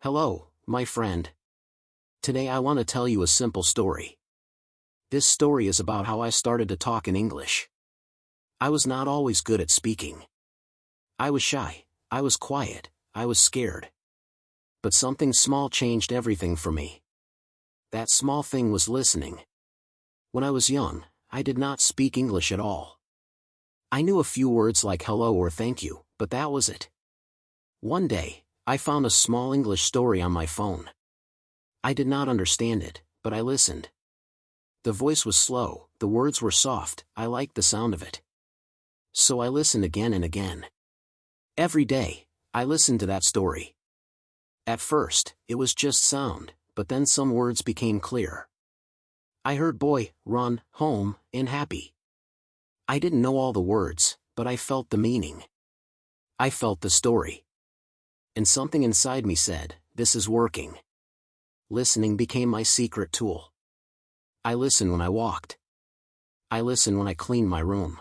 Hello, my friend. Today I want to tell you a simple story. This story is about how I started to talk in English. I was not always good at speaking. I was shy, I was quiet, I was scared. But something small changed everything for me. That small thing was listening. When I was young, I did not speak English at all. I knew a few words like hello or thank you, but that was it. One day, I found a small English story on my phone. I did not understand it, but I listened. The voice was slow, the words were soft, I liked the sound of it. So I listened again and again. Every day, I listened to that story. At first, it was just sound, but then some words became clear. I heard boy, run, home, and happy. I didn't know all the words, but I felt the meaning. I felt the story. And something inside me said, this is working. Listening became my secret tool. I listened when I walked. I listened when I cleaned my room.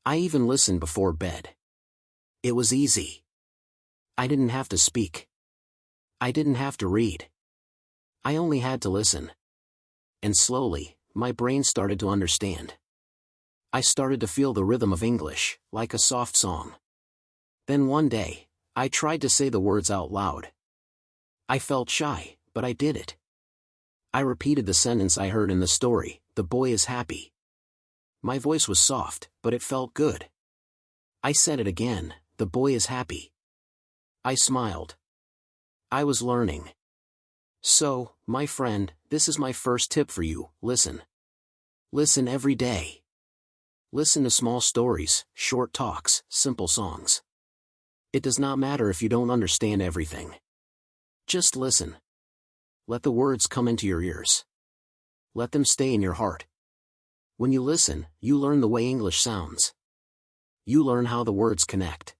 I even listened before bed. It was easy. I didn't have to speak. I didn't have to read. I only had to listen. And slowly, my brain started to understand. I started to feel the rhythm of English, like a soft song. Then one day, I tried to say the words out loud. I felt shy, but I did it. I repeated the sentence I heard in the story, the boy is happy. My voice was soft, but it felt good. I said it again, the boy is happy. I smiled. I was learning. So, my friend, this is my first tip for you, listen. Listen every day. Listen to small stories, short talks, simple songs. It does not matter if you don't understand everything. Just listen. Let the words come into your ears. Let them stay in your heart. When you listen, you learn the way English sounds. You learn how the words connect.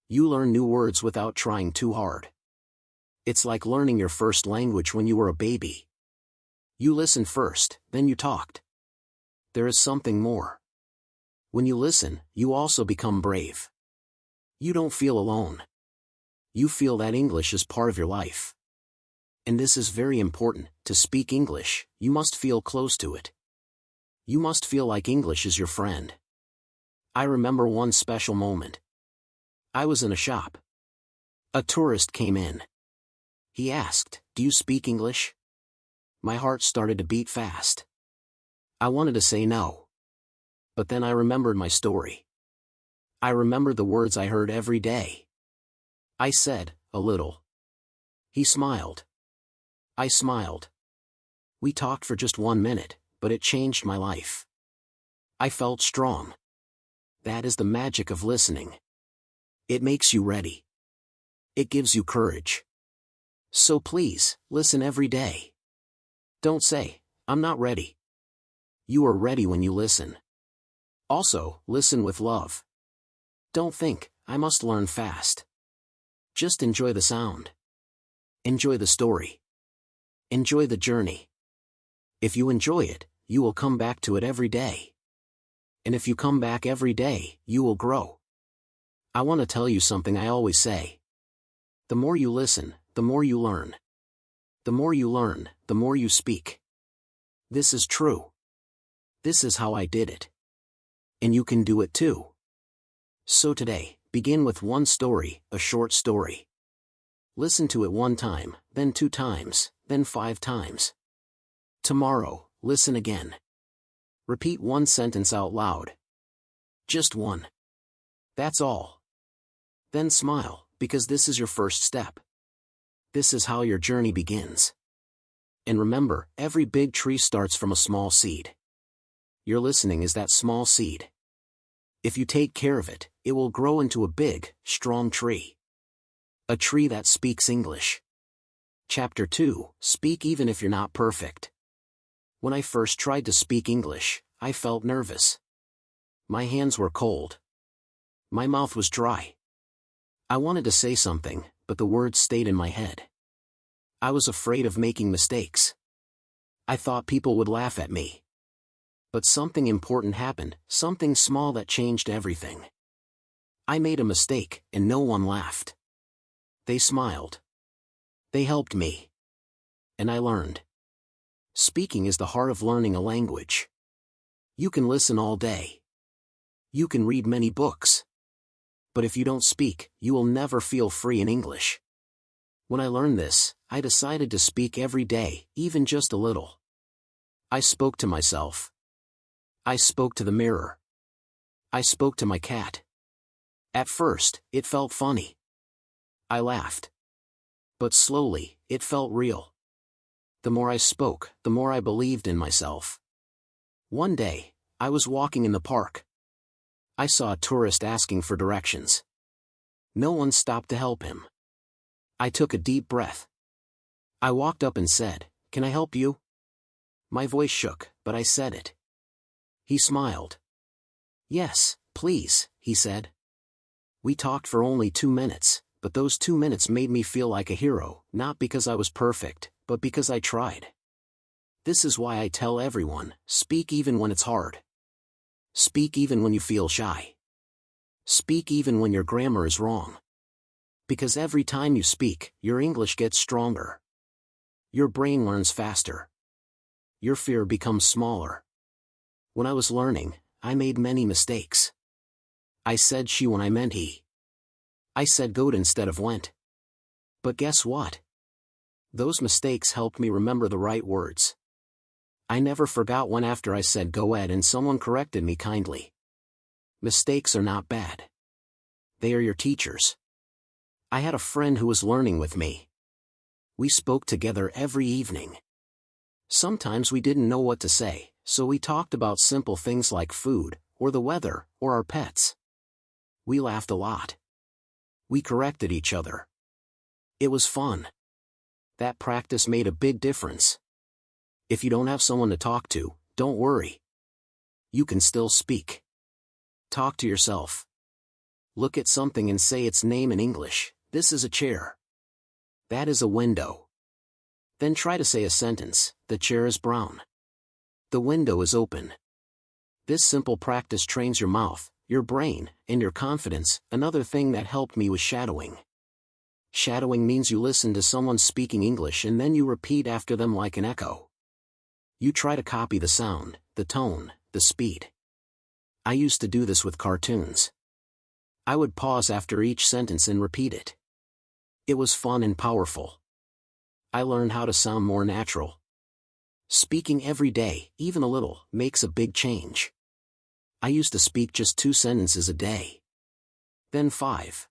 You learn new words without trying too hard. It's like learning your first language when you were a baby. You listened first, then you talked. There is something more. When you listen, you also become brave. You don't feel alone. You feel that English is part of your life. And this is very important, to speak English, you must feel close to it. You must feel like English is your friend. I remember one special moment. I was in a shop. A tourist came in. He asked, "Do you speak English?" My heart started to beat fast. I wanted to say no. But then I remembered my story. I remembered the words I heard every day. I said, a little. He smiled. I smiled. We talked for just 1 minute, but it changed my life. I felt strong. That is the magic of listening. It makes you ready. It gives you courage. So please, listen every day. Don't say, I'm not ready. You are ready when you listen. Also, listen with love. Don't think, I must learn fast. Just enjoy the sound. Enjoy the story. Enjoy the journey. If you enjoy it, you will come back to it every day. And if you come back every day, you will grow. I want to tell you something I always say. The more you listen, the more you learn. The more you learn, the more you speak. This is true. This is how I did it. And you can do it too. So today, begin with one story, a short story. Listen to it 1 time, then 2 times, then 5 times. Tomorrow, listen again. Repeat 1 sentence out loud. Just 1. That's all. Then smile, because this is your first step. This is how your journey begins. And remember, every big tree starts from a small seed. Your listening is that small seed. If you take care of it, it will grow into a big, strong tree. A tree that speaks English. Chapter 2, Speak even if you're not perfect. When I first tried to speak English, I felt nervous. My hands were cold. My mouth was dry. I wanted to say something, but the words stayed in my head. I was afraid of making mistakes. I thought people would laugh at me. But something important happened, something small that changed everything. I made a mistake, and no one laughed. They smiled. They helped me. And I learned. Speaking is the heart of learning a language. You can listen all day. You can read many books. But if you don't speak, you will never feel free in English. When I learned this, I decided to speak every day, even just a little. I spoke to myself. I spoke to the mirror. I spoke to my cat. At first, it felt funny. I laughed. But slowly, it felt real. The more I spoke, the more I believed in myself. One day, I was walking in the park. I saw a tourist asking for directions. No one stopped to help him. I took a deep breath. I walked up and said, "Can I help you?" My voice shook, but I said it. He smiled. "Yes, please," he said. We talked for only 2 minutes, but those 2 minutes made me feel like a hero, not because I was perfect, but because I tried. This is why I tell everyone, speak even when it's hard. Speak even when you feel shy. Speak even when your grammar is wrong. Because every time you speak, your English gets stronger. Your brain learns faster. Your fear becomes smaller. When I was learning, I made many mistakes. I said she when I meant he. I said goat instead of went. But guess what? Those mistakes helped me remember the right words. I never forgot when after I said go ahead and someone corrected me kindly. Mistakes are not bad. They are your teachers. I had a friend who was learning with me. We spoke together every evening. Sometimes we didn't know what to say, so we talked about simple things like food, or the weather, or our pets. We laughed a lot. We corrected each other. It was fun. That practice made a big difference. If you don't have someone to talk to, don't worry. You can still speak. Talk to yourself. Look at something and say its name in English. This is a chair. That is a window. Then try to say a sentence. The chair is brown. The window is open. This simple practice trains your mouth, your brain, and your confidence. Another thing that helped me was shadowing. Shadowing means you listen to someone speaking English and then you repeat after them like an echo. You try to copy the sound, the tone, the speed. I used to do this with cartoons. I would pause after each sentence and repeat it. It was fun and powerful. I learned how to sound more natural. Speaking every day, even a little, makes a big change. I used to speak just 2 sentences a day. Then 5.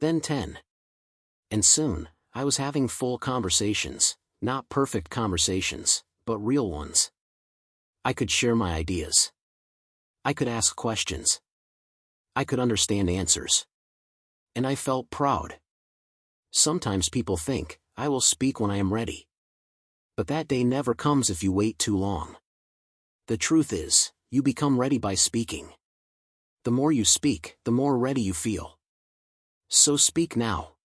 Then 10. And soon, I was having full conversations, not perfect conversations, but real ones. I could share my ideas. I could ask questions. I could understand answers. And I felt proud. Sometimes people think, I will speak when I am ready. But that day never comes if you wait too long. The truth is, you become ready by speaking. The more you speak, the more ready you feel. So speak now.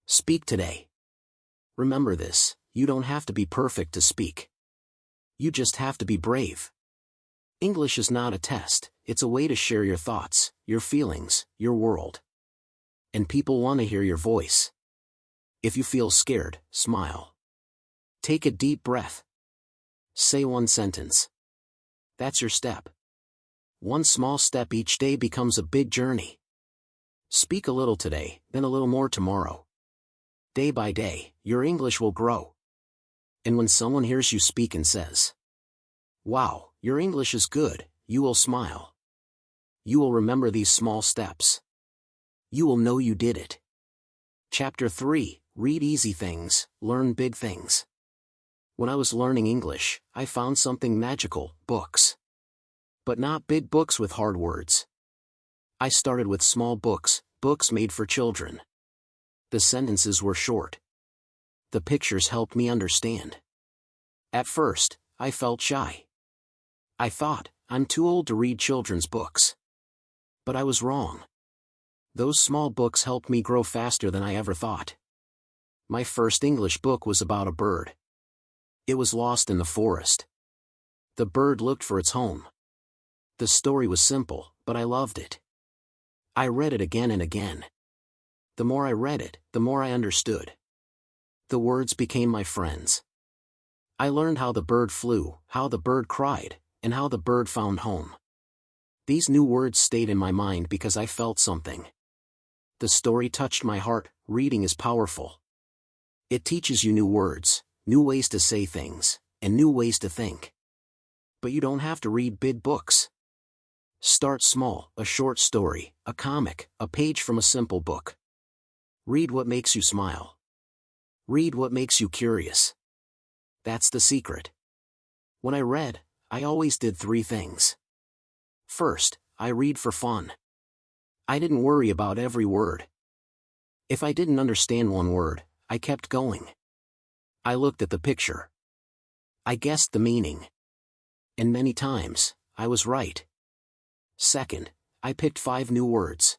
Speak today. Remember this, you don't have to be perfect to speak. You just have to be brave. English is not a test, it's a way to share your thoughts, your feelings, your world. And people want to hear your voice. If you feel scared, smile. Take a deep breath. Say one sentence. That's your step. One small step each day becomes a big journey. Speak a little today, then a little more tomorrow. Day by day, your English will grow. And when someone hears you speak and says, "Wow, your English is good," you will smile. You will remember these small steps. You will know you did it. Chapter 3, Read Easy Things, Learn Big Things. When I was learning English, I found something magical, books. But not big books with hard words. I started with small books, books made for children. The sentences were short. The pictures helped me understand. At first, I felt shy. I thought, I'm too old to read children's books. But I was wrong. Those small books helped me grow faster than I ever thought. My first English book was about a bird. It was lost in the forest. The bird looked for its home. The story was simple, but I loved it. I read it again and again. The more I read it, the more I understood. The words became my friends. I learned how the bird flew, how the bird cried, and how the bird found home. These new words stayed in my mind because I felt something. The story touched my heart. Reading is powerful. It teaches you new words, new ways to say things, and new ways to think. But you don't have to read big books. Start small, a short story, a comic, a page from a simple book. Read what makes you smile. Read what makes you curious. That's the secret. When I read, I always did 3 things. First, I read for fun. I didn't worry about every word. If I didn't understand one word, I kept going. I looked at the picture. I guessed the meaning. And many times, I was right. Second, I picked 5 new words.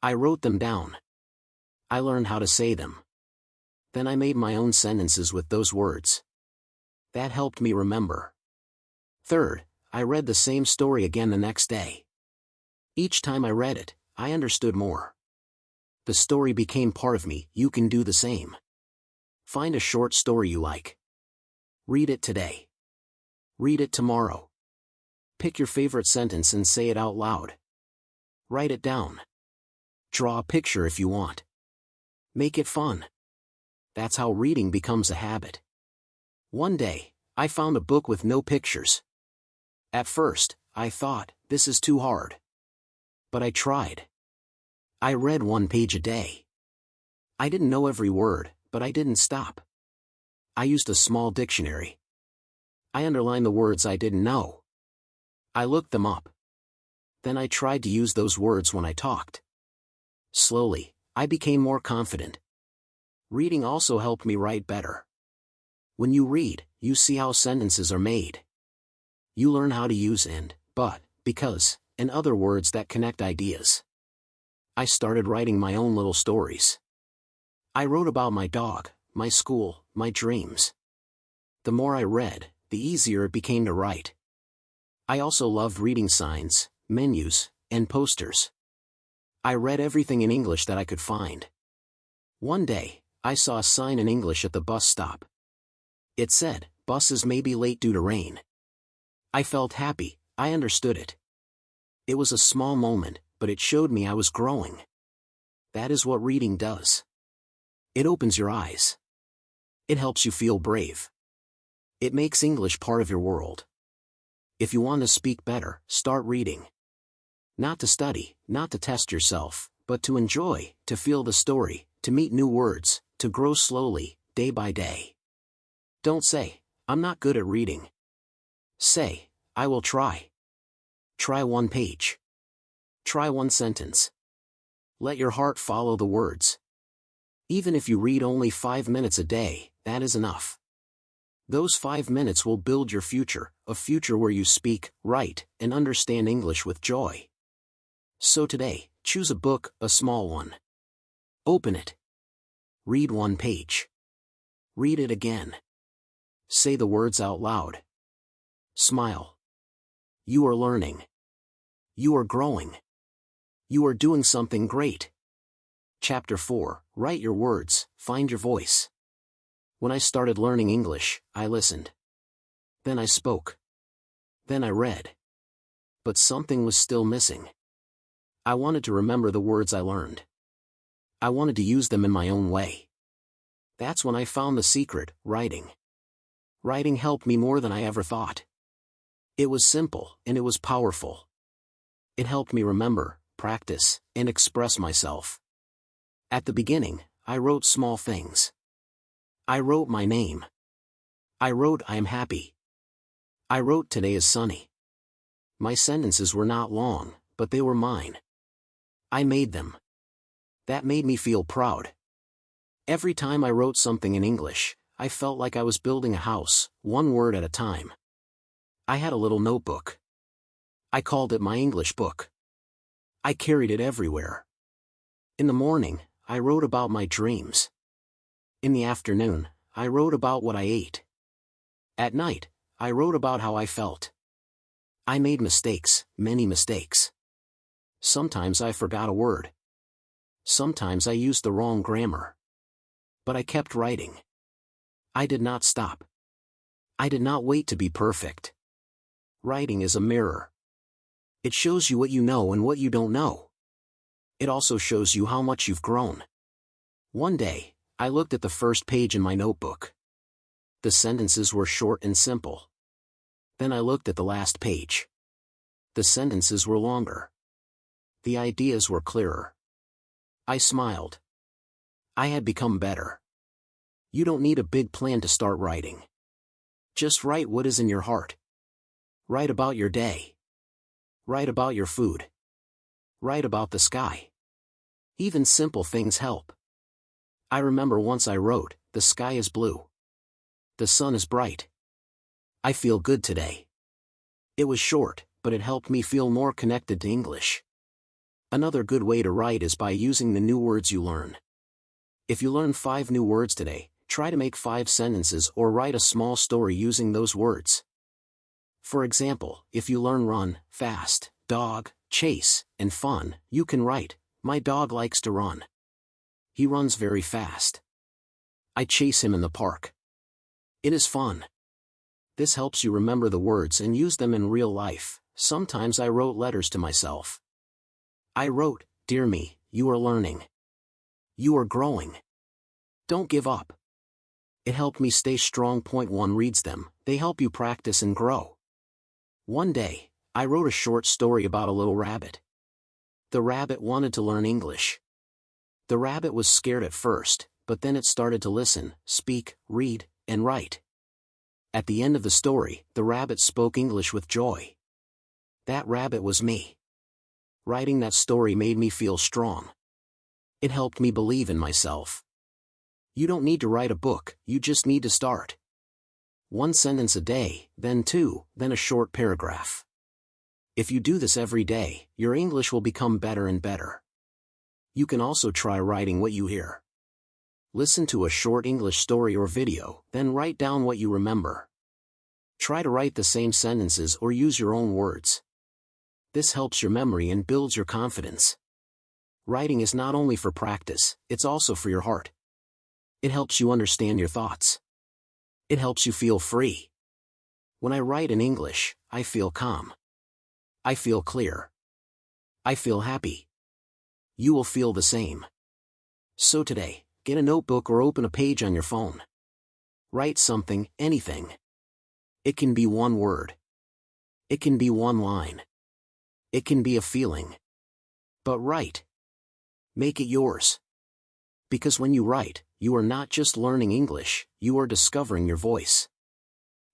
I wrote them down. I learned how to say them. Then I made my own sentences with those words. That helped me remember. Third, I read the same story again the next day. Each time I read it, I understood more. The story became part of me. You can do the same. Find a short story you like. Read it today. Read it tomorrow. Pick your favorite sentence and say it out loud. Write it down. Draw a picture if you want. Make it fun. That's how reading becomes a habit. One day, I found a book with no pictures. At first, I thought, this is too hard. But I tried. I read 1 page a day. I didn't know every word, but I didn't stop. I used a small dictionary. I underlined the words I didn't know. I looked them up. Then I tried to use those words when I talked. Slowly, I became more confident. Reading also helped me write better. When you read, you see how sentences are made. You learn how to use and, but, because, and other words that connect ideas. I started writing my own little stories. I wrote about my dog, my school, my dreams. The more I read, the easier it became to write. I also loved reading signs, menus, and posters. I read everything in English that I could find. One day, I saw a sign in English at the bus stop. It said, "Buses may be late due to rain." I felt happy. I understood it. It was a small moment, but it showed me I was growing. That is what reading does. It opens your eyes. It helps you feel brave. It makes English part of your world. If you want to speak better, start reading. Not to study, not to test yourself, but to enjoy, to feel the story, to meet new words, to grow slowly, day by day. Don't say, "I'm not good at reading." Say, "I will try." Try 1 page. Try 1 sentence. Let your heart follow the words. Even if you read only 5 minutes a day, that is enough. Those 5 minutes will build your future, a future where you speak, write, and understand English with joy. So today, choose a book, a small one. Open it. Read 1 page. Read it again. Say the words out loud. Smile. You are learning. You are growing. You are doing something great. Chapter 4, Write your words, find your voice. When I started learning English, I listened. Then I spoke. Then I read. But something was still missing. I wanted to remember the words I learned. I wanted to use them in my own way. That's when I found the secret, writing. Writing helped me more than I ever thought. It was simple, and it was powerful. It helped me remember, practice, and express myself. At the beginning, I wrote small things. I wrote my name. I wrote I am happy. I wrote today is sunny. My sentences were not long, but they were mine. I made them. That made me feel proud. Every time I wrote something in English, I felt like I was building a house, 1 word at a time. I had a little notebook. I called it my English book. I carried it everywhere. In the morning, I wrote about my dreams. In the afternoon, I wrote about what I ate. At night, I wrote about how I felt. I made mistakes, many mistakes. Sometimes I forgot a word. Sometimes I used the wrong grammar. But I kept writing. I did not stop. I did not wait to be perfect. Writing is a mirror. It shows you what you know and what you don't know. It also shows you how much you've grown. One day, I looked at the first page in my notebook. The sentences were short and simple. Then I looked at the last page. The sentences were longer. The ideas were clearer. I smiled. I had become better. You don't need a big plan to start writing. Just write what is in your heart. Write about your day. Write about your food. Write about the sky. Even simple things help. I remember once I wrote, "The sky is blue. The sun is bright. I feel good today." It was short, but it helped me feel more connected to English. Another good way to write is by using the new words you learn. If you learn 5 new words today, try to make 5 sentences or write a small story using those words. For example, if you learn run, fast, dog, chase, and fun, you can write, "My dog likes to run. He runs very fast. I chase him in the park. It is fun." This helps you remember the words and use them in real life. Sometimes I wrote letters to myself. I wrote, "Dear me, you are learning. You are growing. Don't give up." It helped me stay strong. Point 1 reads them, they help you practice and grow. One day, I wrote a short story about a little rabbit. The rabbit wanted to learn English. The rabbit was scared at first, but then it started to listen, speak, read, and write. At the end of the story, the rabbit spoke English with joy. That rabbit was me. Writing that story made me feel strong. It helped me believe in myself. You don't need to write a book, you just need to start. 1 sentence a day, then 2, then a short paragraph. If you do this every day, your English will become better and better. You can also try writing what you hear. Listen to a short English story or video, then write down what you remember. Try to write the same sentences or use your own words. This helps your memory and builds your confidence. Writing is not only for practice, it's also for your heart. It helps you understand your thoughts. It helps you feel free. When I write in English, I feel calm. I feel clear. I feel happy. You will feel the same. So today, get a notebook or open a page on your phone. Write something, anything. It can be 1 word. It can be 1 line. It can be a feeling. But write. Make it yours. Because when you write, you are not just learning English, you are discovering your voice.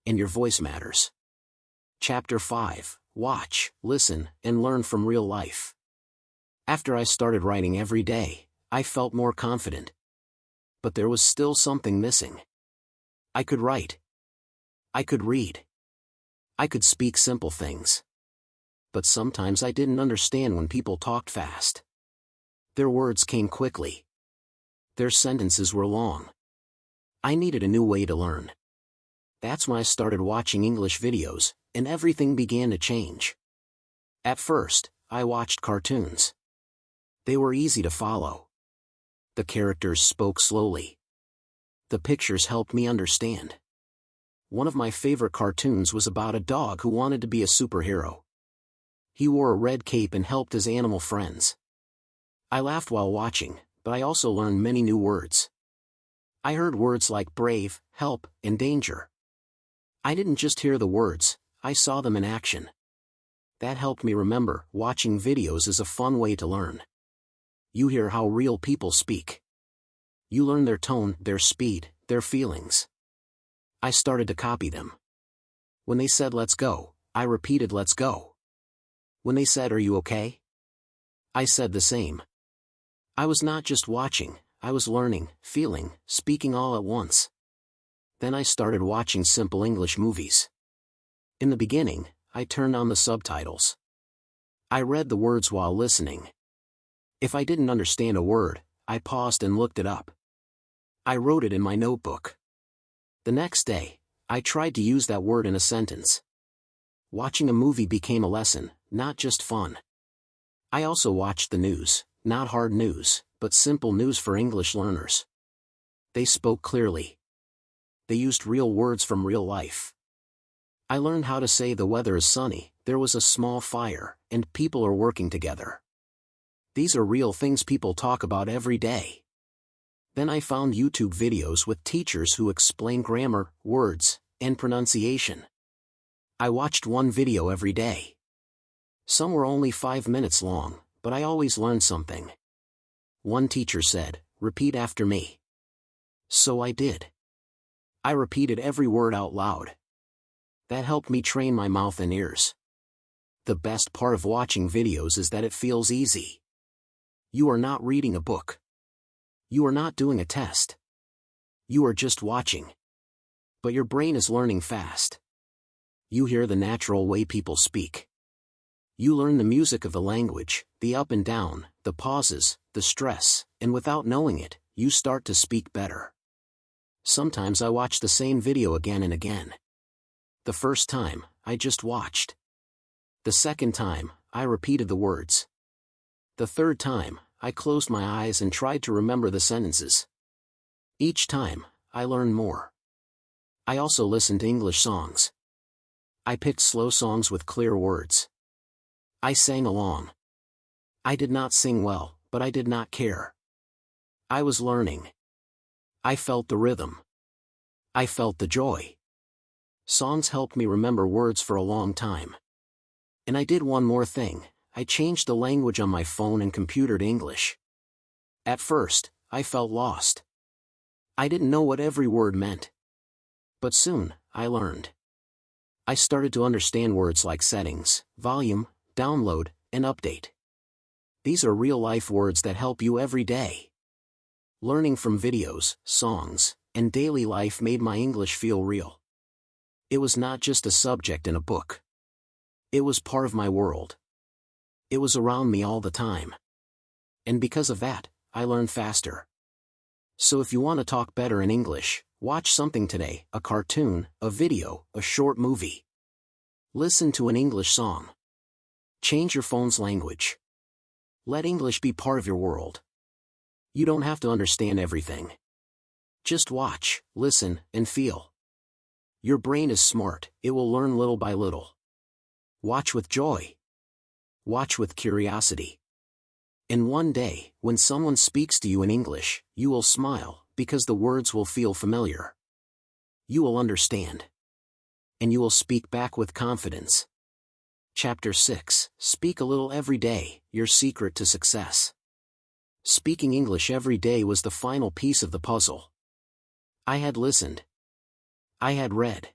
And your voice matters. Chapter 5, Watch, Listen, and Learn from Real Life. After I started writing every day, I felt more confident. But there was still something missing. I could write. I could read. I could speak simple things. But sometimes I didn't understand when people talked fast. Their words came quickly. Their sentences were long. I needed a new way to learn. That's when I started watching English videos, and everything began to change. At first, I watched cartoons. They were easy to follow. The characters spoke slowly. The pictures helped me understand. One of my favorite cartoons was about a dog who wanted to be a superhero. He wore a red cape and helped his animal friends. I laughed while watching, but I also learned many new words. I heard words like brave, help, and danger. I didn't just hear the words, I saw them in action. That helped me remember, watching videos is a fun way to learn. You hear how real people speak. You learn their tone, their speed, their feelings. I started to copy them. When they said let's go, I repeated let's go. When they said are you okay? I said the same. I was not just watching, I was learning, feeling, speaking all at once. Then I started watching simple English movies. In the beginning, I turned on the subtitles. I read the words while listening. If I didn't understand a word, I paused and looked it up. I wrote it in my notebook. The next day, I tried to use that word in a sentence. Watching a movie became a lesson, not just fun. I also watched the news, not hard news, but simple news for English learners. They spoke clearly. They used real words from real life. I learned how to say the weather is sunny, there was a small fire, and people are working together. These are real things people talk about every day. Then I found YouTube videos with teachers who explain grammar, words, and pronunciation. I watched one video every day. Some were only 5 minutes long, but I always learned something. One teacher said, "Repeat after me." So I did. I repeated every word out loud. That helped me train my mouth and ears. The best part of watching videos is that it feels easy. You are not reading a book. You are not doing a test. You are just watching. But your brain is learning fast. You hear the natural way people speak. You learn the music of the language, the up and down, the pauses, the stress, and without knowing it, you start to speak better. Sometimes I watch the same video again and again. The first time, I just watched. The second time, I repeated the words. The third time, I closed my eyes and tried to remember the sentences. Each time, I learned more. I also listened to English songs. I picked slow songs with clear words. I sang along. I did not sing well, but I did not care. I was learning. I felt the rhythm. I felt the joy. Songs helped me remember words for a long time. And I did one more thing, I changed the language on my phone and computer to English. At first, I felt lost. I didn't know what every word meant. But soon, I learned. I started to understand words like settings, volume, download, and update. These are real-life words that help you every day. Learning from videos, songs, and daily life made my English feel real. It was not just a subject in a book. It was part of my world. It was around me all the time. And because of that, I learned faster. So if you want to talk better in English, watch something today, a cartoon, a video, a short movie. Listen to an English song. Change your phone's language. Let English be part of your world. You don't have to understand everything. Just watch, listen, and feel. Your brain is smart, it will learn little by little. Watch with joy. Watch with curiosity. And one day, when someone speaks to you in English, you will smile, because the words will feel familiar. You will understand. And you will speak back with confidence. Chapter 6, Speak a little every day, your secret to success. Speaking English every day was the final piece of the puzzle. I had listened. I had read.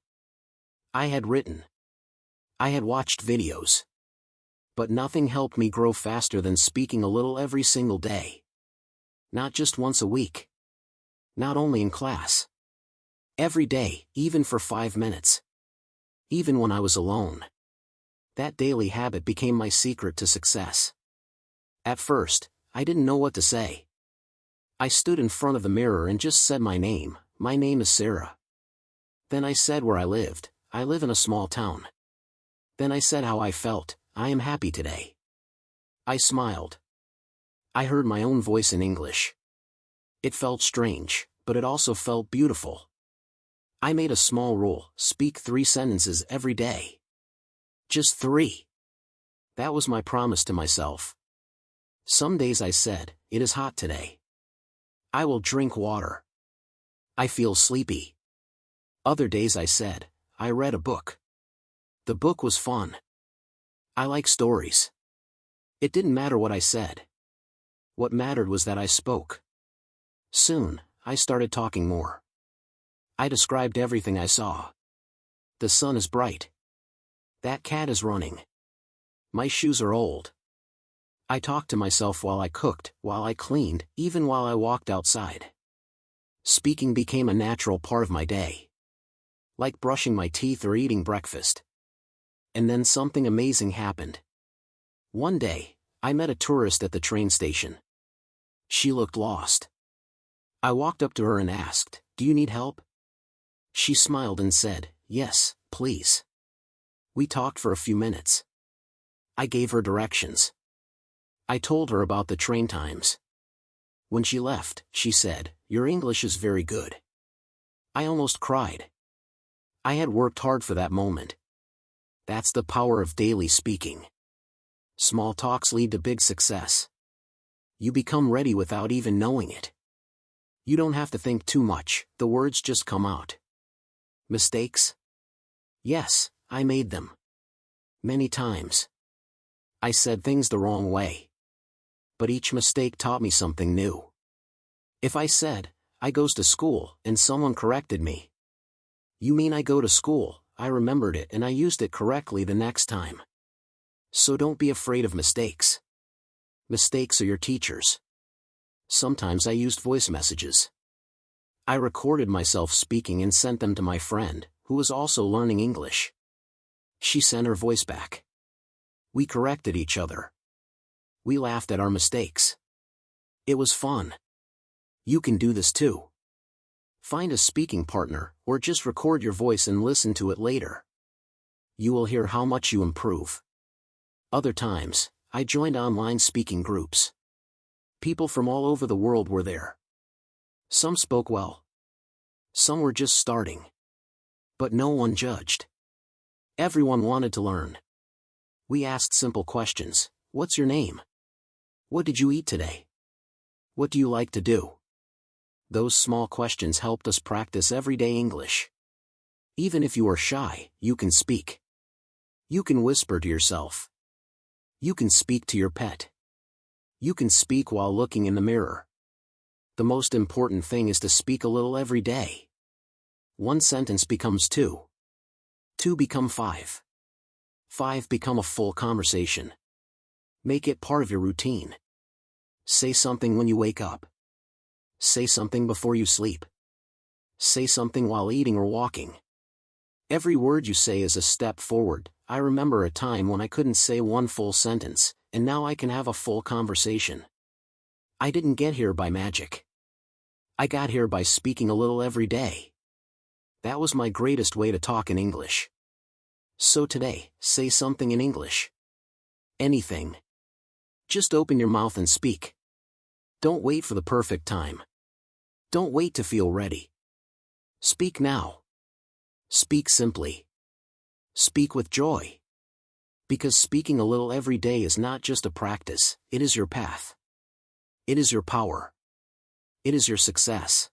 I had written. I had watched videos. But nothing helped me grow faster than speaking a little every single day. Not just once a week. Not only in class. Every day, even for 5 minutes. Even when I was alone. That daily habit became my secret to success. At first, I didn't know what to say. I stood in front of the mirror and just said my name is Sarah. Then I said where I lived, I live in a small town. Then I said how I felt, I am happy today. I smiled. I heard my own voice in English. It felt strange, but it also felt beautiful. I made a small rule, speak 3 sentences every day. Just 3. That was my promise to myself. Some days I said, it is hot today. I will drink water. I feel sleepy. Other days I said, I read a book. The book was fun. I like stories. It didn't matter what I said. What mattered was that I spoke. Soon, I started talking more. I described everything I saw. The sun is bright. That cat is running. My shoes are old. I talked to myself while I cooked, while I cleaned, even while I walked outside. Speaking became a natural part of my day. Like brushing my teeth or eating breakfast. And then something amazing happened. One day, I met a tourist at the train station. She looked lost. I walked up to her and asked, "Do you need help?" She smiled and said, "Yes, please." We talked for a few minutes. I gave her directions. I told her about the train times. When she left, she said, your English is very good." I almost cried. I had worked hard for that moment. That's the power of daily speaking. Small talks lead to big success. You become ready without even knowing it. You don't have to think too much, the words just come out. Mistakes? Yes, I made them. Many times. I said things the wrong way. But each mistake taught me something new. If I said, "I goes to school," and someone corrected me, "You mean I go to school," I remembered it and I used it correctly the next time. So don't be afraid of mistakes. Mistakes are your teachers. Sometimes I used voice messages. I recorded myself speaking and sent them to my friend, who was also learning English. She sent her voice back. We corrected each other. We laughed at our mistakes. It was fun. You can do this too. Find a speaking partner, or just record your voice and listen to it later. You will hear how much you improve. Other times, I joined online speaking groups. People from all over the world were there. Some spoke well. Some were just starting. But no one judged. Everyone wanted to learn. We asked simple questions. What's your name? What did you eat today? What do you like to do? Those small questions helped us practice everyday English. Even if you are shy, you can speak. You can whisper to yourself. You can speak to your pet. You can speak while looking in the mirror. The most important thing is to speak a little every day. One sentence becomes two. Two become five. Five become a full conversation. Make it part of your routine. Say something when you wake up. Say something before you sleep. Say something while eating or walking. Every word you say is a step forward. I remember a time when I couldn't say one full sentence, and now I can have a full conversation. I didn't get here by magic. I got here by speaking a little every day. That was my greatest way to talk in English. So today, say something in English. Anything. Just open your mouth and speak. Don't wait for the perfect time. Don't wait to feel ready. Speak now. Speak simply. Speak with joy. Because speaking a little every day is not just a practice, it is your path. It is your power. It is your success.